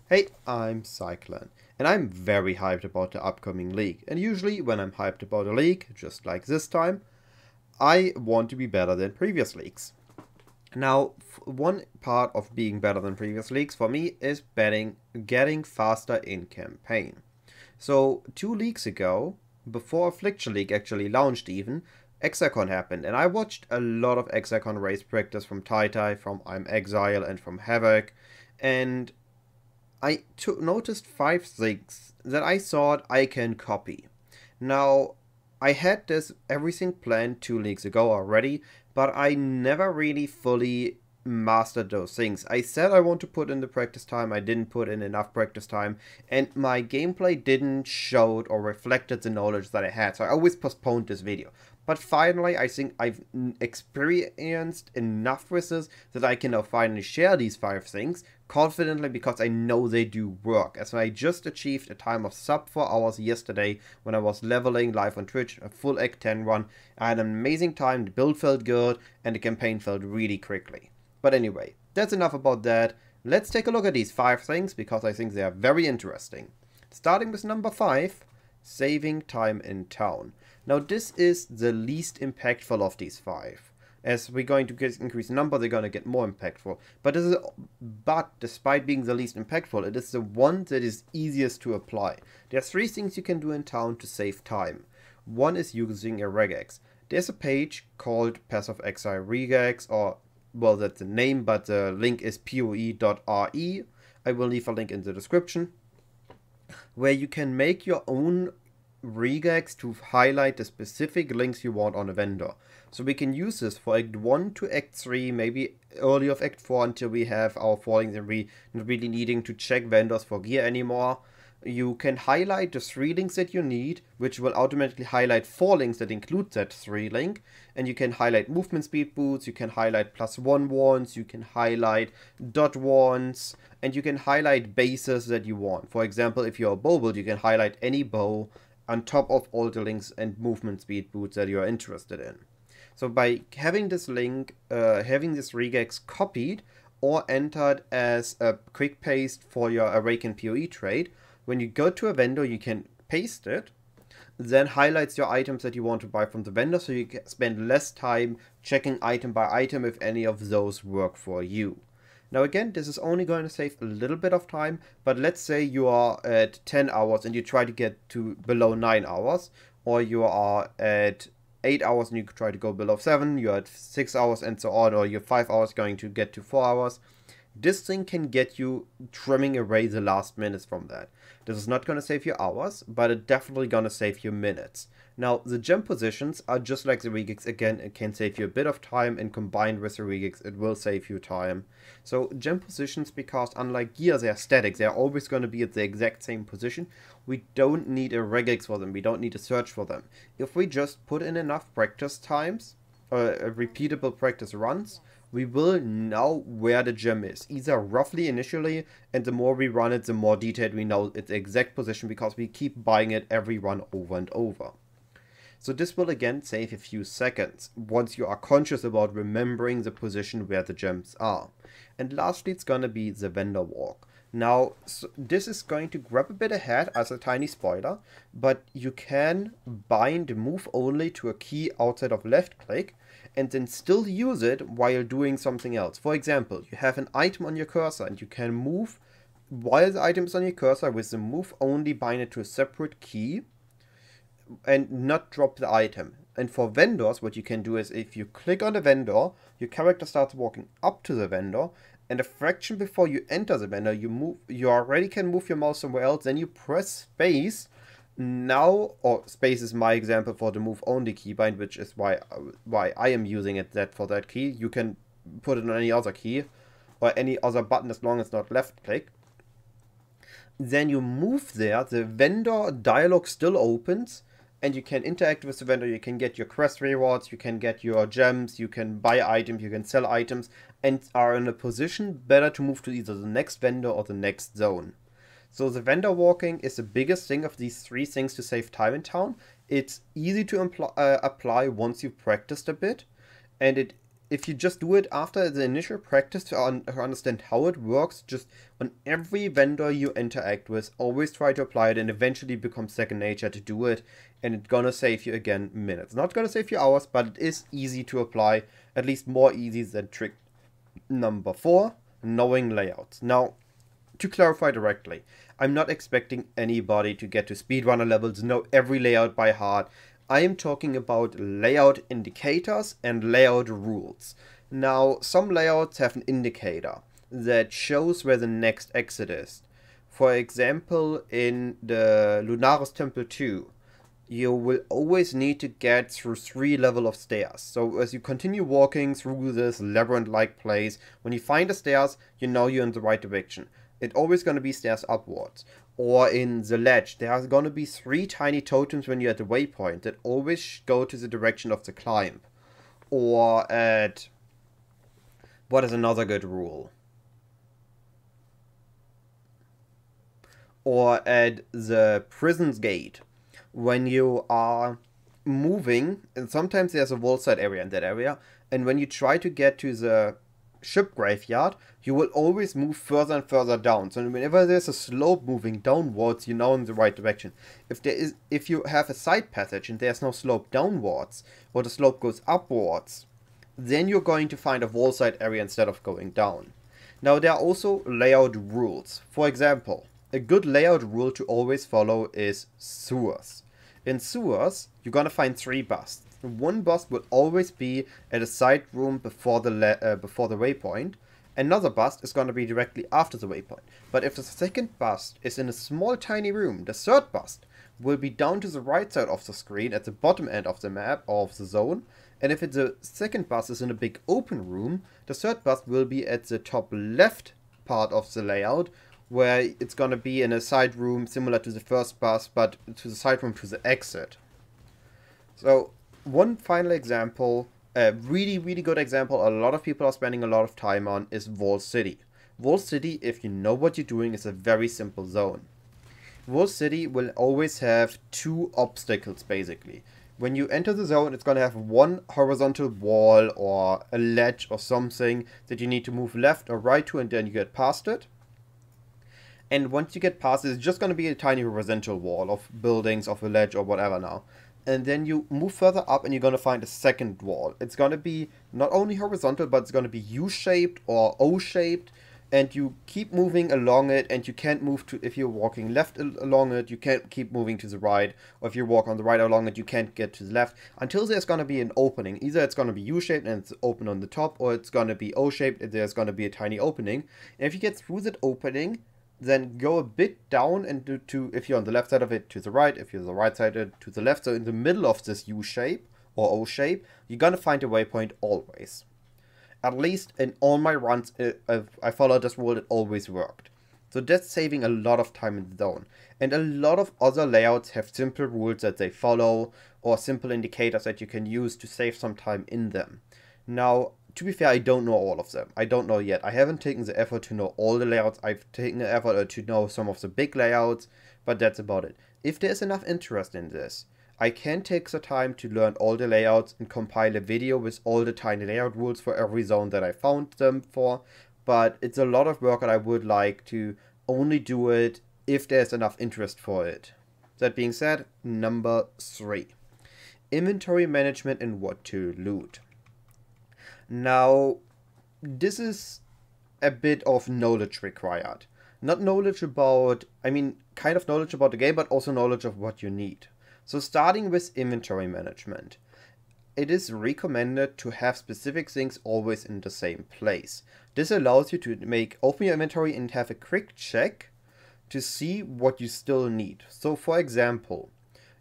Hey, I'm Cyclon, and I'm very hyped about the upcoming league. And usually when I'm hyped about a league, just like this time, I want to be better than previous leagues. Now, one part of being better than previous leagues for me is getting faster in campaign. So 2 leagues ago, before Affliction League actually launched even, Hexacon happened, and I watched a lot of Hexacon race practice from Tyty, from I'm Exile, and from Havoc, and I noticed 5 things that I thought I can copy. Now, I had this everything planned 2 leagues ago already, but I never really fully mastered those things. I said I want to put in the practice time, I didn't put in enough practice time, and my gameplay didn't show or reflected the knowledge that I had, so I always postponed this video. But finally, I think I've experienced enough with this that I can now finally share these 5 things confidently because I know they do work. As I just achieved a time of sub 4 hours yesterday when I was leveling live on Twitch, a full Act 10 run. I had an amazing time, the build felt good, and the campaign felt really quickly. But anyway, that's enough about that. Let's take a look at these 5 things because I think they are very interesting. Starting with number 5, saving time in town. Now this is the least impactful of these 5. As we're going to increase the number, they're going to get more impactful. But despite being the least impactful, it is the one that is easiest to apply. There are 3 things you can do in town to save time. One is using a regex. There's a page called Passive Exile Regex, or, well, that's the name, but the link is poe.re. I will leave a link in the description, where you can make your own regex to highlight the specific links you want on a vendor. So we can use this for Act 1 to Act 3, maybe early of Act 4 until we have our 4 links and we not really needing to check vendors for gear anymore. You can highlight the 3 links that you need, which will automatically highlight 4 links that include that 3 link. And you can highlight movement speed boots, you can highlight +1 wands, you can highlight dot wands, and you can highlight bases that you want. For example, if you're a bow build, you can highlight any bow on top of all the links and movement speed boots that you're interested in. So by having this link, having this regex copied or entered as a quick paste for your Awaken PoE trade, when you go to a vendor you can paste it, then highlights your items that you want to buy from the vendor, so you can spend less time checking item by item if any of those work for you. Now again, this is only going to save a little bit of time, but let's say you are at 10 hours and you try to get to below 9 hours, or you are at 8 hours and you try to go below 7, you're at 6 hours and so on, or you're 5 hours going to get to 4 hours. This thing can get you trimming away the last minutes from that. This is not going to save you hours, but it's definitely going to save you minutes. Now, the gem positions are just like the regex. Again, it can save you a bit of time, and combined with the regex, it will save you time. So, gem positions, because unlike gear, they are static. They are always going to be at the exact same position. We don't need a regex for them. We don't need to search for them. If we just put in enough practice times, repeatable practice runs, we will know where the gem is, either roughly initially, and the more we run it, the more detailed we know its exact position, because we keep buying it every run over and over. So this will again save a few seconds, once you are conscious about remembering the position where the gems are. And lastly, it's gonna be the vendor walk. Now, this is going to grab a bit ahead as a tiny spoiler, but you can bind move only to a key outside of left click, and then still use it while doing something else. For example, you have an item on your cursor and you can move while the item is on your cursor with the move only bind it to a separate key and not drop the item. And for vendors, what you can do is if you click on the vendor, your character starts walking up to the vendor, and a fraction before you enter the vendor, you already can move your mouse somewhere else, then you press space. Now, or space is my example for the move only keybind, which is why I am using it for that key. You can put it on any other key or any other button as long as not left click. Then you move there, the vendor dialog still opens, and you can interact with the vendor. You can get your quest rewards, you can get your gems, you can buy items, you can sell items, and are in a position better to move to either the next vendor or the next zone. So the vendor walking is the biggest thing of these 3 things to save time in town. It's easy to apply once you've practiced a bit, and it if you just do it after the initial practice to understand how it works, just on every vendor you interact with, always try to apply it, and eventually becomes second nature to do it, and it's gonna save you, again, minutes. Not gonna save you hours, but it is easy to apply, at least more easy than trick number 4, knowing layouts. Now, to clarify directly, I'm not expecting anybody to get to speedrunner levels, know every layout by heart. I am talking about layout indicators and layout rules. Now, some layouts have an indicator that shows where the next exit is. For example, in the Lunaris Temple 2, you will always need to get through 3 levels of stairs. So as you continue walking through this labyrinth-like place, when you find the stairs, you know you're in the right direction. It's always going to be stairs upwards. Or in the ledge, there are going to be 3 tiny totems when you're at the waypoint that always go to the direction of the climb. Or at... what is another good rule? Or at the prison's gate, when you are moving, and sometimes there's a wall side area in that area, and when you try to get to the ship graveyard, you will always move further and further down. So whenever there's a slope moving downwards, you know in the right direction. If you have a side passage and there's no slope downwards, or the slope goes upwards, then you're going to find a wall side area instead of going down. Now, there are also layout rules. For example, a good layout rule to always follow is sewers. In sewers, you're gonna find 3 busts. One bust will always be at a side room before the waypoint. Another bust is going to be directly after the waypoint. But if the second bust is in a small tiny room, the third bust will be down to the right side of the screen at the bottom end of the map or of the zone. And if the second bust is in a big open room, the third bust will be at the top left part of the layout, where it's going to be in a side room similar to the first bust, but to the side room to the exit. So, one final example, a really good example a lot of people are spending a lot of time on, is Wall City. Wall City, if you know what you're doing, is a very simple zone. Wall City will always have 2 obstacles, basically. When you enter the zone, it's going to have one horizontal wall or a ledge or something that you need to move left or right to, and then you get past it. And once you get past it, it's just going to be a tiny horizontal wall of buildings, of a ledge or whatever now. And then you move further up and you're going to find a second wall. It's going to be not only horizontal, but it's going to be U-shaped or O-shaped. And you keep moving along it, and you can't move to, if you're walking left along it, you can't keep moving to the right. Or if you walk on the right along it, you can't get to the left until there's going to be an opening. Either it's going to be U-shaped and it's open on the top, or it's going to be O-shaped and there's going to be a tiny opening. And if you get through that opening, then go a bit down and if you're on the left side of it, to the right. If you're on the right side of it, to the left. So in the middle of this U shape or O shape, you're gonna find a waypoint always. At least in all my runs, I followed this rule, it always worked. So that's saving a lot of time in the zone. And a lot of other layouts have simple rules that they follow, or simple indicators that you can use to save some time in them. Now, to be fair, I don't know all of them. I don't know yet. I haven't taken the effort to know all the layouts. I've taken the effort to know some of the big layouts, but that's about it. If there's enough interest in this, I can take the time to learn all the layouts and compile a video with all the tiny layout rules for every zone that I found them for, but it's a lot of work and I would like to only do it if there's enough interest for it. That being said, number 3. Inventory management and what to loot. Now, this is a bit of knowledge required. Not knowledge about, kind of knowledge about the game, but also knowledge of what you need. So starting with inventory management. It is recommended to have specific things always in the same place. This allows you to open your inventory and have a quick check to see what you still need. So for example,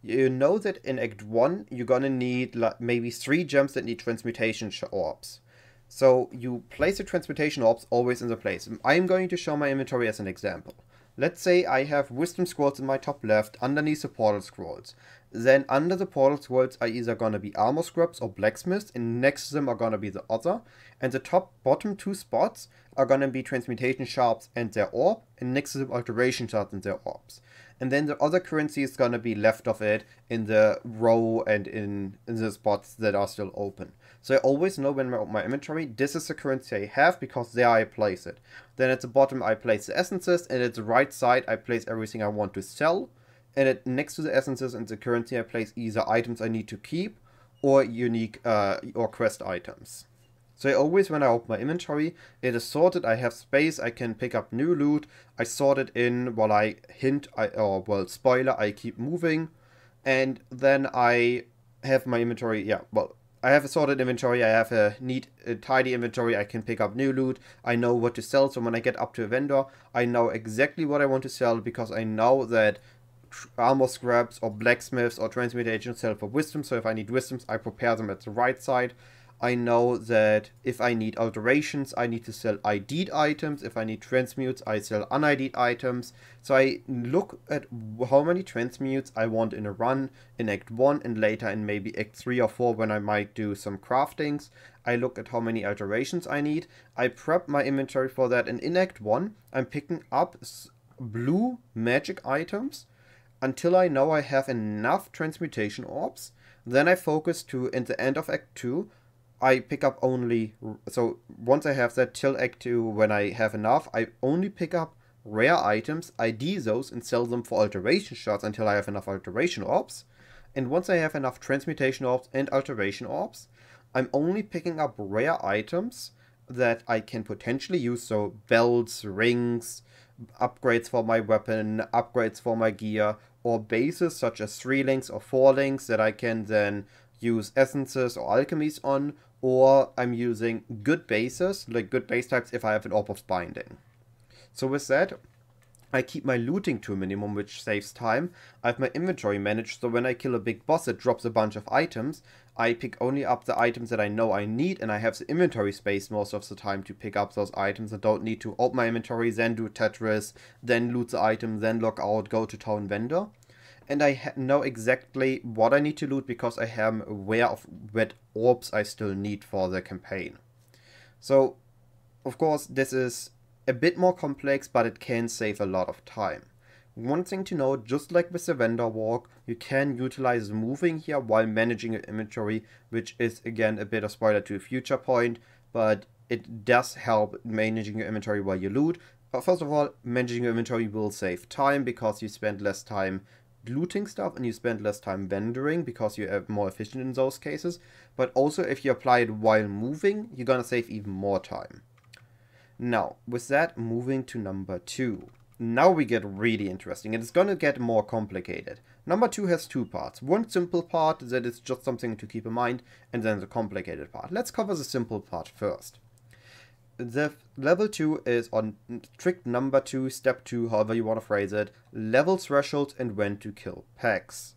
you know that in Act 1 you're gonna need maybe 3 gems that need transmutation orbs. So you place the transmutation orbs always in the place. I'm going to show my inventory as an example. Let's say I have wisdom scrolls in my top left underneath the portal scrolls. Then under the portal scrolls are either gonna be armor scrubs or blacksmiths, and next to them are gonna be the other. And the bottom 2 spots are gonna be transmutation shards and their orb, and next to them alteration shards and their orbs. And then the other currency is gonna be left of it in the row and in the spots that are still open. So I always know when I open my inventory, this is the currency I have because there I place it. Then at the bottom I place the essences, and at the right side I place everything I want to sell. And next to the essences and the currency I place either items I need to keep or unique or quest items. So I always, when I open my inventory, it is sorted, I have space, I can pick up new loot, I sort it in while I spoiler, I keep moving, and then I have my inventory, I have a sorted inventory, I have a neat, tidy inventory, I can pick up new loot, I know what to sell, so when I get up to a vendor, I know exactly what I want to sell, because I know that armor scraps or blacksmiths or transmutations sell for wisdom, so if I need wisdoms, I prepare them at the right side. I know that if I need alterations, I need to sell ID'd items. If I need transmutes, I sell un-ID'd items. So I look at how many transmutes I want in a run in Act 1 and later in maybe Act 3 or 4 when I might do some craftings. I look at how many alterations I need. I prep my inventory for that, and in Act 1, I'm picking up blue magic items until I know I have enough transmutation orbs. Then I focus to, in the end of Act 2, I pick up only, so once I have that till Act 2, when I have enough, I only pick up rare items, ID those, and sell them for alteration shards until I have enough alteration orbs. And once I have enough transmutation orbs and alteration orbs, I'm only picking up rare items that I can potentially use, so belts, rings, upgrades for my weapon, upgrades for my gear, or bases such as 3 links or 4 links that I can then use essences or alchemies on, or I'm using good bases, like good base types if I have an orb of binding. So with that, I keep my looting to a minimum, which saves time. I have my inventory managed, so when I kill a big boss that drops a bunch of items, I pick only up the items that I know I need, and I have the inventory space most of the time to pick up those items. I don't need to open my inventory, then do Tetris, then loot the item, then log out, go to town vendor. And I know exactly what I need to loot because I am aware of what orbs I still need for the campaign. So, of course, this is a bit more complex, but it can save a lot of time. One thing to note, just like with the vendor walk, you can utilize moving here while managing your inventory, which is again a bit of spoiler to a future point, but it does help managing your inventory while you loot. First of all, managing your inventory will save time because you spend less time looting stuff and you spend less time vendoring because you're more efficient in those cases. But also if you apply it while moving, you're gonna save even more time. Now, with that, moving to number 2. Now we get really interesting, and it's gonna get more complicated. Number 2 has 2 parts. One simple part that is just something to keep in mind, and then the complicated part. Let's cover the simple part first. The level 2 is on trick number 2, step 2, however you want to phrase it, level thresholds and when to kill packs.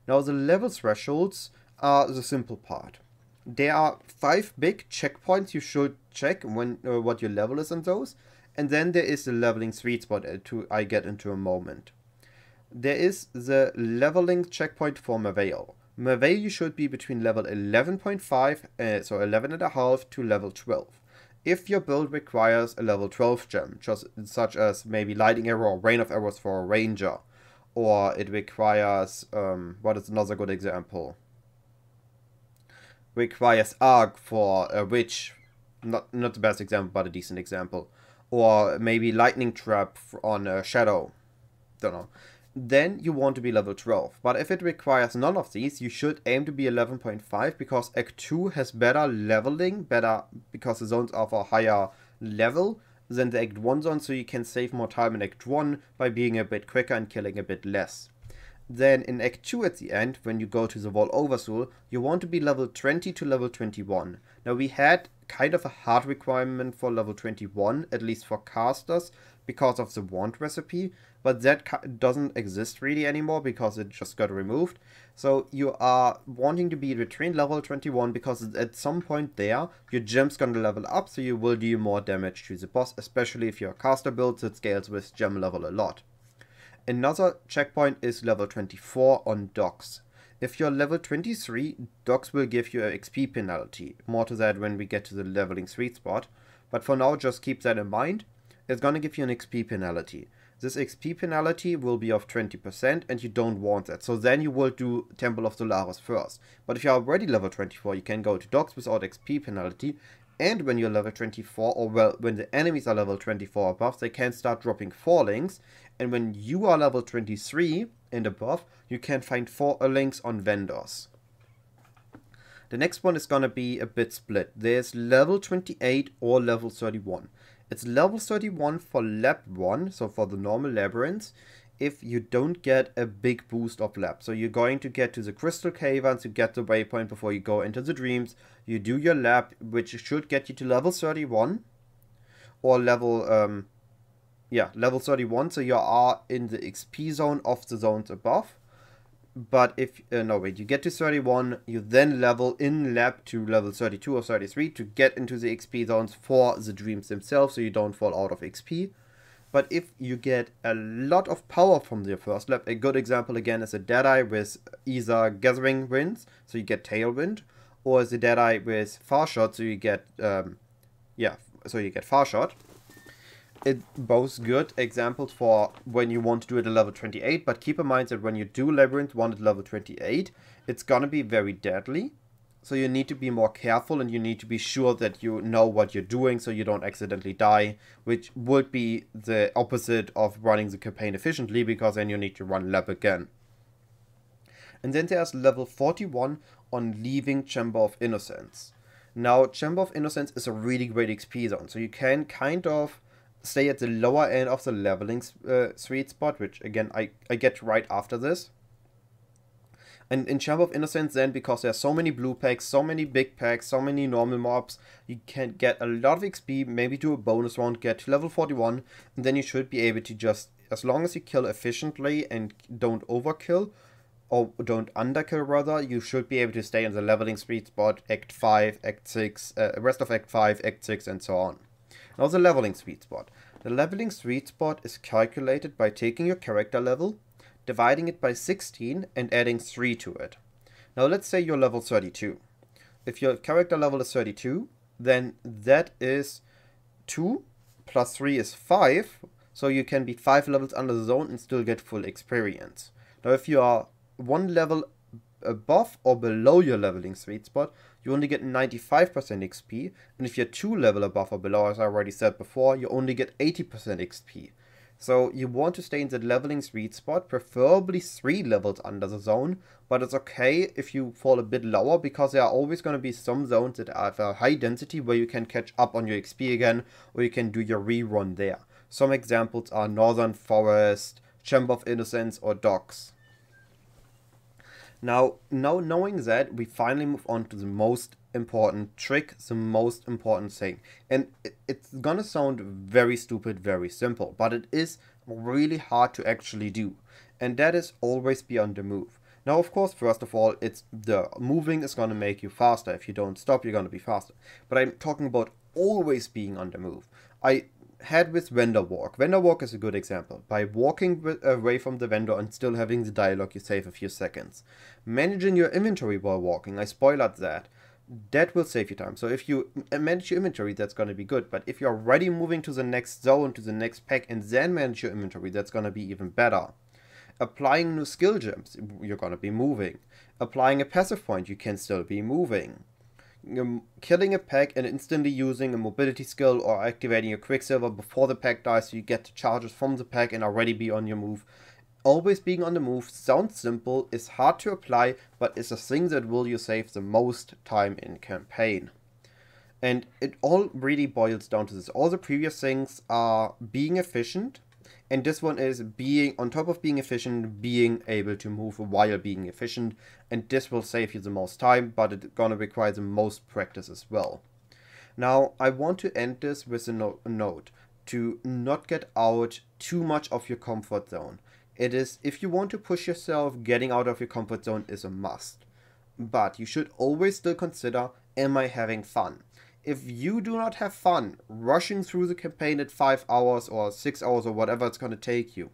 Now the level thresholds are the simple part. There are 5 big checkpoints you should check when what your level is on those, and then there is the leveling sweet spot I get into a moment. There is the leveling checkpoint for Merveil. Merveil you should be between level 11.5, so 11.5 to level 12. If your build requires a level 12 gem, such as maybe Lightning Arrow or Rain of Arrows for a Ranger, or it requires, what is another good example? Requires Arc for a Witch, not the best example, but a decent example, or maybe Lightning Trap on a Shadow, don't know. Then you want to be level 12. But if it requires none of these, you should aim to be 11.5 because Act 2 has better leveling, because the zones are for a higher level than the Act 1 zone, so you can save more time in Act 1 by being a bit quicker and killing a bit less. Then in Act 2 at the end, when you go to the Wall Oversoul, you want to be level 20 to level 21. Now we had kind of a hard requirement for level 21, at least for casters, because of the wand recipe, but that doesn't exist really anymore because it just got removed. So you are wanting to be between level 21 because at some point there, your gem's gonna level up, so you will do more damage to the boss, especially if you're a caster build that scales with gem level a lot. Another checkpoint is level 24 on docks. If you're level 23, docks will give you an XP penalty. More to that when we get to the leveling sweet spot. But for now, just keep that in mind. It's gonna give you an XP penalty. This XP penalty will be of 20% and you don't want that. So then you will do Temple of Solaris first. But if you're already level 24, you can go to docks without XP penalty. And when you're level 24, or well, when the enemies are level 24 above, they can start dropping 4 links. And when you are level 23 and above, you can find 4 links on vendors. The next one is gonna be a bit split. There's level 28 or level 31. It's level 31 for lab 1, so for the normal labyrinths, if you don't get a big boost of lab. So you're going to get to the Crystal Caverns to get the waypoint before you go into the dreams. You do your lab, which should get you to level 31. Or level, level 31, so you are in the XP zone of the zones above. But if, you get to 31, you then level in lab to level 32 or 33 to get into the XP zones for the dreams themselves, so you don't fall out of XP. But if you get a lot of power from the first lab, a good example again is a Deadeye with either Gathering Winds, so you get Tailwind, or the Deadeye with Farshot, so you get, Farshot. It's both good examples for when you want to do it at level 28, but keep in mind that when you do Labyrinth 1 at level 28, it's gonna be very deadly. So you need to be more careful and you need to be sure that you know what you're doing so you don't accidentally die, which would be the opposite of running the campaign efficiently, because then you need to run lab again. And then there's level 41 on leaving Chamber of Innocence. Now, Chamber of Innocence is a really great XP zone, so you can kind of stay at the lower end of the leveling sweet spot, which again I get right after this. And in Chamber of Innocence then, because there are so many blue packs, so many big packs, so many normal mobs, you can get a lot of XP, maybe do a bonus round, get to level 41, and then you should be able to just, as long as you kill efficiently and don't overkill, or don't underkill rather, you should be able to stay in the leveling sweet spot, Act 5, Act 6, rest of Act 5, Act 6 and so on. Now the leveling sweet spot. The leveling sweet spot is calculated by taking your character level, dividing it by 16 and adding 3 to it. Now let's say you're level 32. If your character level is 32, then that is 2 plus 3 is 5, so you can be 5 levels under the zone and still get full experience. Now if you are 1 level above or below your leveling sweet spot, you only get 95% XP, and if you're 2 level above or below, as I already said before, you only get 80% XP. So you want to stay in the leveling sweet spot, preferably 3 levels under the zone, but it's okay if you fall a bit lower, because there are always going to be some zones that have a high density where you can catch up on your XP again, or you can do your rerun there. Some examples are Northern Forest, Chamber of Innocence, or Docks. Now knowing that, we finally move on to the most important trick, the most important thing. And it's gonna sound very stupid, very simple, but it is really hard to actually do. And that is always be on the move. Now, of course, first of all, it's the moving is gonna make you faster. If you don't stop, you're gonna be faster. But I'm talking about always being on the move. I had with vendor walk. Vendor walk is a good example. By walking away from the vendor and still having the dialogue, you save a few seconds. Managing your inventory while walking, I spoiled that. That will save you time. So if you manage your inventory, that's going to be good. But if you're already moving to the next zone, to the next pack, and then manage your inventory, that's going to be even better. Applying new skill gems, you're going to be moving. Applying a passive point, you can still be moving. Killing a pack and instantly using a mobility skill or activating a quicksilver before the pack dies, so you get the charges from the pack and already be on your move. Always being on the move sounds simple, is hard to apply, but it's a thing that will you save the most time in campaign. And it all really boils down to this. All the previous things are being efficient, and this one is being, on top of being efficient, being able to move while being efficient, and this will save you the most time, but it's gonna require the most practice as well. Now, I want to end this with a note to not get out too much of your comfort zone. It is, if you want to push yourself, getting out of your comfort zone is a must. But you should always still consider, am I having fun? If you do not have fun rushing through the campaign at 5 hours or 6 hours or whatever it's going to take you,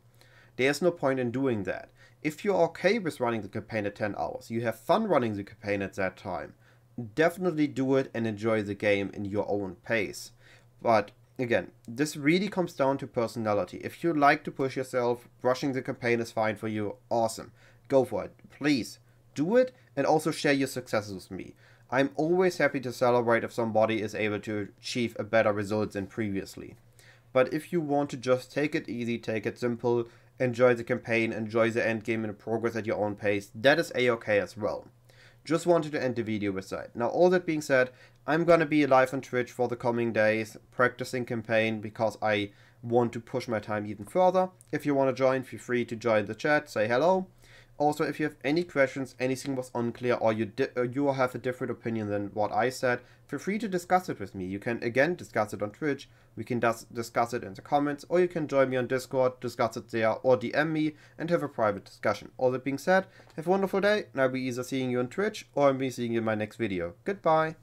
there's no point in doing that. If you're okay with running the campaign at 10 hours, you have fun running the campaign at that time, definitely do it and enjoy the game in your own pace. But again, this really comes down to personality. If you like to push yourself, rushing the campaign is fine for you, awesome. Go for it. Please, do it, and also share your successes with me. I'm always happy to celebrate if somebody is able to achieve a better result than previously. But if you want to just take it easy, take it simple, enjoy the campaign, enjoy the endgame and progress at your own pace, that is a-okay as well. Just wanted to end the video with that. Now, all that being said, I'm gonna be live on Twitch for the coming days, practicing campaign, because I want to push my time even further. If you want to join, feel free to join the chat, say hello. Also, if you have any questions, anything was unclear, or you have a different opinion than what I said, feel free to discuss it with me. You can, again, discuss it on Twitch, we can discuss it in the comments, or you can join me on Discord, discuss it there, or DM me, and have a private discussion. All that being said, have a wonderful day, and I'll be either seeing you on Twitch, or I'll be seeing you in my next video. Goodbye!